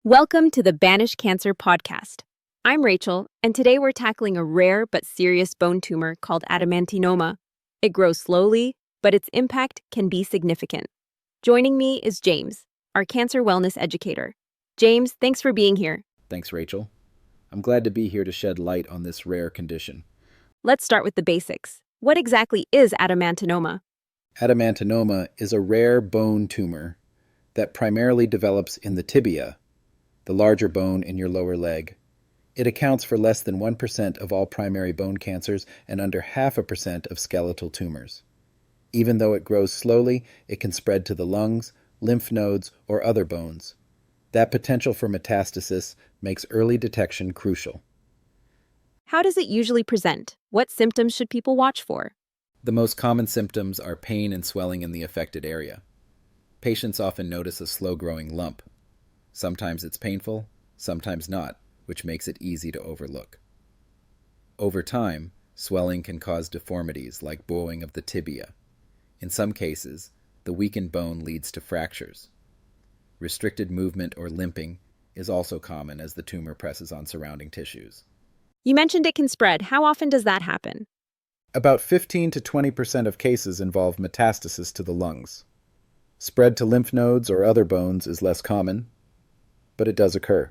Welcome to the BanishCancer podcast. I'm Rachel, and today we're tackling a rare but serious bone tumor called adamantinoma. It grows slowly, but its impact can be significant. Joining me is James, our cancer wellness educator. James, thanks for being here. Thanks, Rachel. I'm glad to be here to shed light on this rare condition. Let's start with the basics. What exactly is adamantinoma? Adamantinoma is a rare bone tumor that primarily develops in the tibia, the larger bone in your lower leg. It accounts for less than 1% of all primary bone cancers and under 0.5% of skeletal tumors. Even though it grows slowly, it can spread to the lungs, lymph nodes, or other bones. That potential for metastasis makes early detection crucial. How does it usually present? What symptoms should people watch for? The most common symptoms are pain and swelling in the affected area. Patients often notice a slow-growing lump. Sometimes it's painful, sometimes not, which makes it easy to overlook. Over time, swelling can cause deformities like bowing of the tibia. In some cases, the weakened bone leads to fractures. Restricted movement or limping is also common as the tumor presses on surrounding tissues. You mentioned it can spread. How often does that happen? About 15 to 20% of cases involve metastasis to the lungs. Spread to lymph nodes or other bones is less common, but it does occur.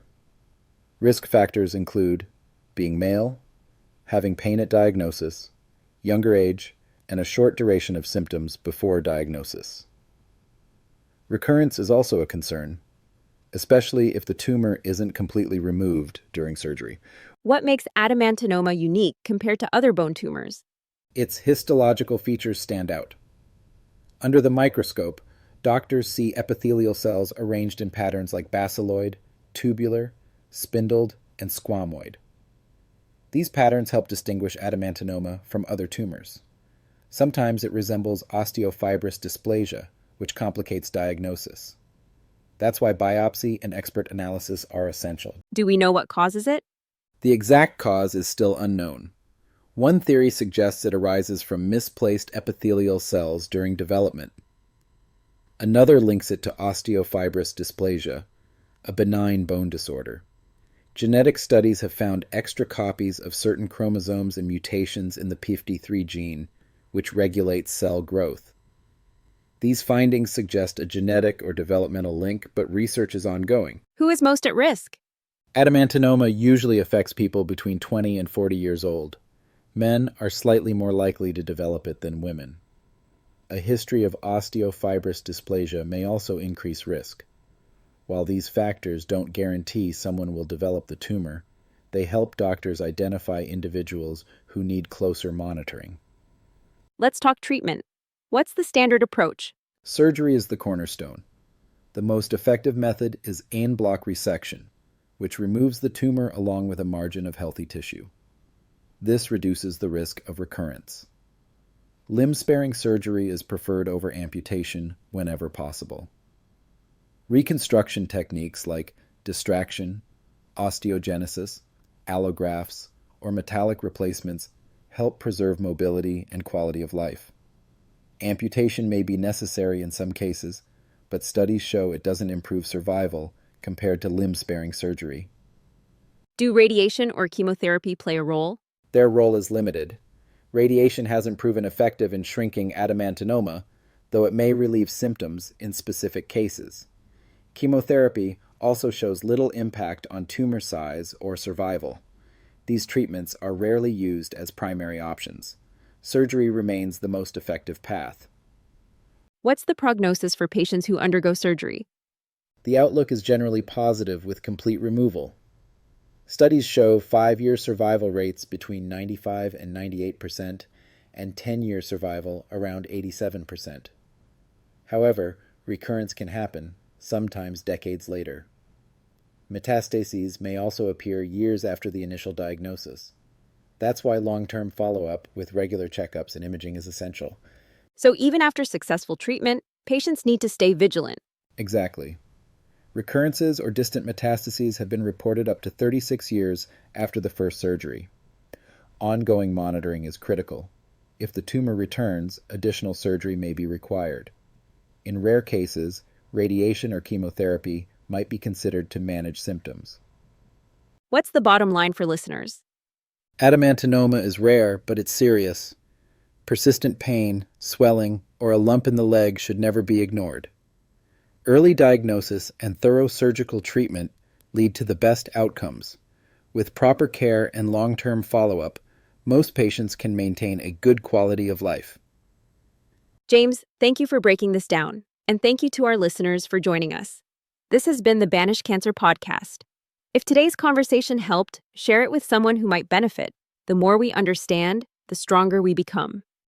Risk factors include being male, having pain at diagnosis, younger age, and a short duration of symptoms before diagnosis. Recurrence is also a concern, especially if the tumor isn't completely removed during surgery. What makes adamantinoma unique compared to other bone tumors? Its histological features stand out. Under the microscope, doctors see epithelial cells arranged in patterns like basiloid, tubular, spindled, and squamoid. These patterns help distinguish adamantinoma from other tumors. Sometimes it resembles osteofibrous dysplasia, which complicates diagnosis. That's why biopsy and expert analysis are essential. Do we know what causes it? The exact cause is still unknown. One theory suggests it arises from misplaced epithelial cells during development. Another links it to osteofibrous dysplasia, a benign bone disorder. Genetic studies have found extra copies of certain chromosomes and mutations in the p53 gene, which regulates cell growth. These findings suggest a genetic or developmental link, but research is ongoing. Who is most at risk? Adamantinoma usually affects people between 20 and 40 years old. Men are slightly more likely to develop it than women. A history of osteofibrous dysplasia may also increase risk. While these factors don't guarantee someone will develop the tumor, they help doctors identify individuals who need closer monitoring. Let's talk treatment. What's the standard approach? Surgery is the cornerstone. The most effective method is en bloc resection, which removes the tumor along with a margin of healthy tissue. This reduces the risk of recurrence. Limb-sparing surgery is preferred over amputation whenever possible. Reconstruction techniques like distraction, osteogenesis, allografts, or metallic replacements help preserve mobility and quality of life. Amputation may be necessary in some cases, but studies show it doesn't improve survival compared to limb-sparing surgery. Do radiation or chemotherapy play a role? Their role is limited. Radiation hasn't proven effective in shrinking adamantinoma, though it may relieve symptoms in specific cases. Chemotherapy also shows little impact on tumor size or survival. These treatments are rarely used as primary options. Surgery remains the most effective path. What's the prognosis for patients who undergo surgery? The outlook is generally positive with complete removal. Studies show 5-year survival rates between 95 and 98% and 10-year survival around 87%. However, recurrence can happen, sometimes decades later. Metastases may also appear years after the initial diagnosis. That's why long-term follow-up with regular checkups and imaging is essential. So even after successful treatment, patients need to stay vigilant. Exactly. Recurrences or distant metastases have been reported up to 36 years after the first surgery. Ongoing monitoring is critical. If the tumor returns, additional surgery may be required. In rare cases, radiation or chemotherapy might be considered to manage symptoms. What's the bottom line for listeners? Adamantinoma is rare, but it's serious. Persistent pain, swelling, or a lump in the leg should never be ignored. Early diagnosis and thorough surgical treatment lead to the best outcomes. With proper care and long-term follow-up, most patients can maintain a good quality of life. James, thank you for breaking this down, and thank you to our listeners for joining us. This has been the BanishCancer podcast. If today's conversation helped, share it with someone who might benefit. The more we understand, the stronger we become.